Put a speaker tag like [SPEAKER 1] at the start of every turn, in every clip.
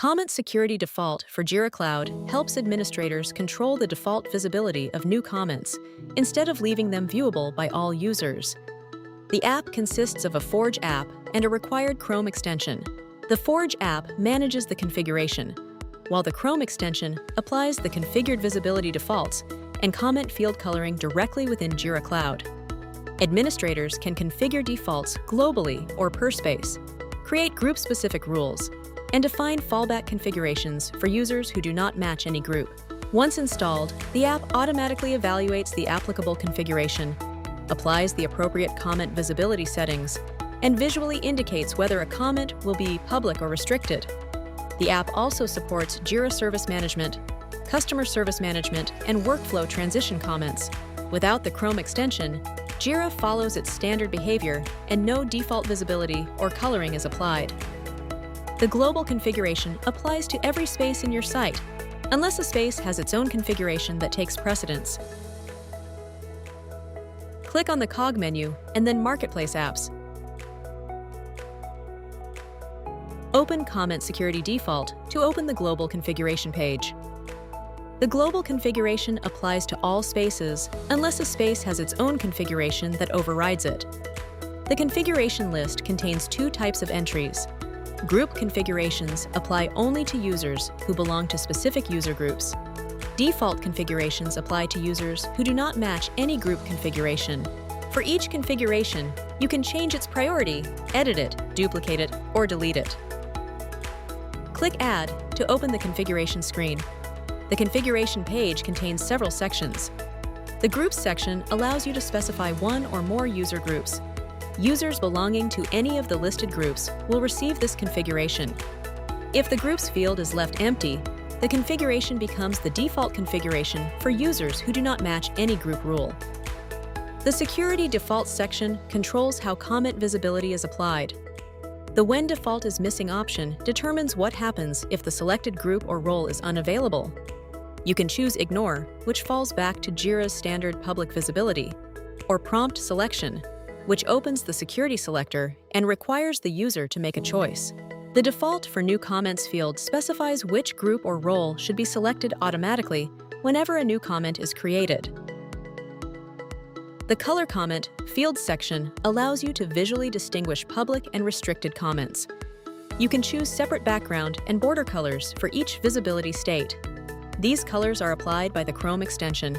[SPEAKER 1] Comment Security Default for Jira Cloud helps administrators control the default visibility of new comments instead of leaving them viewable by all users. The app consists of a Forge app and a required Chrome extension. The Forge app manages the configuration, while the Chrome extension applies the configured visibility defaults and comment field coloring directly within Jira Cloud. Administrators can configure defaults globally or per space, create group-specific rules, and define fallback configurations for users who do not match any group. Once installed, the app automatically evaluates the applicable configuration, applies the appropriate comment visibility settings, and visually indicates whether a comment will be public or restricted. The app also supports Jira Service Management, Customer Service Management, and Workflow transition comments. Without the Chrome extension, Jira follows its standard behavior and no default visibility or coloring is applied. The global configuration applies to every space in your site, unless a space has its own configuration that takes precedence. Click on the cog menu and then Marketplace Apps. Open Comment Security Default to open the global configuration page. The global configuration applies to all spaces unless a space has its own configuration that overrides it. The configuration list contains two types of entries. Group configurations apply only to users who belong to specific user groups. Default configurations apply to users who do not match any group configuration. For each configuration, you can change its priority, edit it, duplicate it, or delete it. Click Add to open the configuration screen. The configuration page contains several sections. The Groups section allows you to specify one or more user groups. Users belonging to any of the listed groups will receive this configuration. If the Groups field is left empty, the configuration becomes the default configuration for users who do not match any group rule. The Security Defaults section controls how comment visibility is applied. The When Default is Missing option determines what happens if the selected group or role is unavailable. You can choose Ignore, which falls back to Jira's standard public visibility, or Prompt Selection, which opens the security selector and requires the user to make a choice. The Default for New Comments field specifies which group or role should be selected automatically whenever a new comment is created. The Color Comment Fields section allows you to visually distinguish public and restricted comments. You can choose separate background and border colors for each visibility state. These colors are applied by the Chrome extension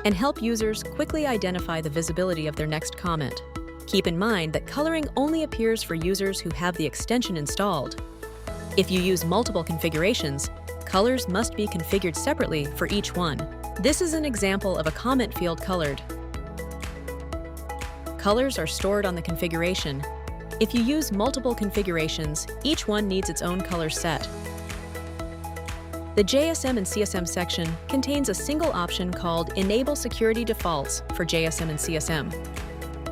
[SPEAKER 1] and help users quickly identify the visibility of their next comment. Keep in mind that coloring only appears for users who have the extension installed. If you use multiple configurations, colors must be configured separately for each one. This is an example of a comment field colored. Colors are stored on the configuration. If you use multiple configurations, each one needs its own color set. The JSM and CSM section contains a single option called Enable Security Defaults for JSM and CSM.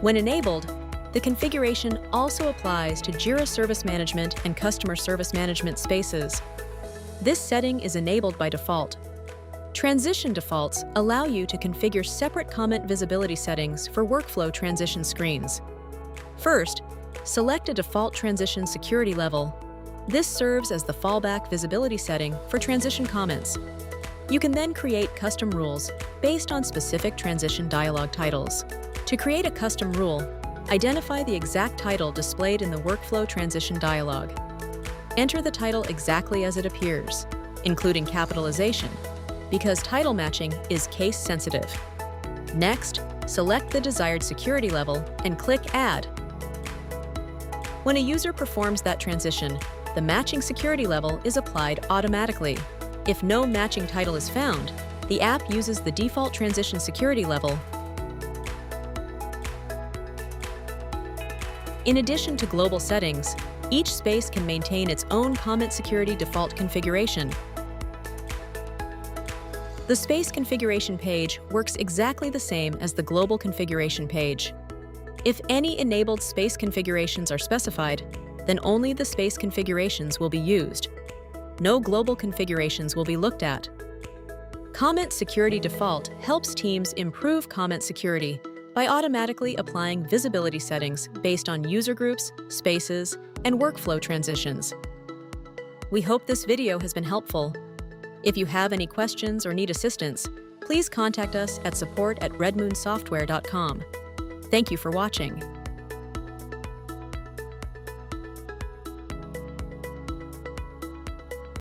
[SPEAKER 1] When enabled, the configuration also applies to Jira Service Management and Customer Service Management spaces. This setting is enabled by default. Transition defaults allow you to configure separate comment visibility settings for workflow transition screens. First, select a default transition security level. This serves as the fallback visibility setting for transition comments. You can then create custom rules based on specific transition dialog titles. To create a custom rule, identify the exact title displayed in the workflow transition dialog. Enter the title exactly as it appears, including capitalization, because title matching is case sensitive. Next, select the desired security level and click Add. When a user performs that transition, the matching security level is applied automatically. If no matching title is found, the app uses the default transition security level. In addition to global settings, each space can maintain its own comment security default configuration. The space configuration page works exactly the same as the global configuration page. If any enabled space configurations are specified, then only the space configurations will be used. No global configurations will be looked at. Comment Security Default helps teams improve comment security by automatically applying visibility settings based on user groups, spaces, and workflow transitions. We hope this video has been helpful. If you have any questions or need assistance, please contact us at support@redmoonsoftware.com. Thank you for watching.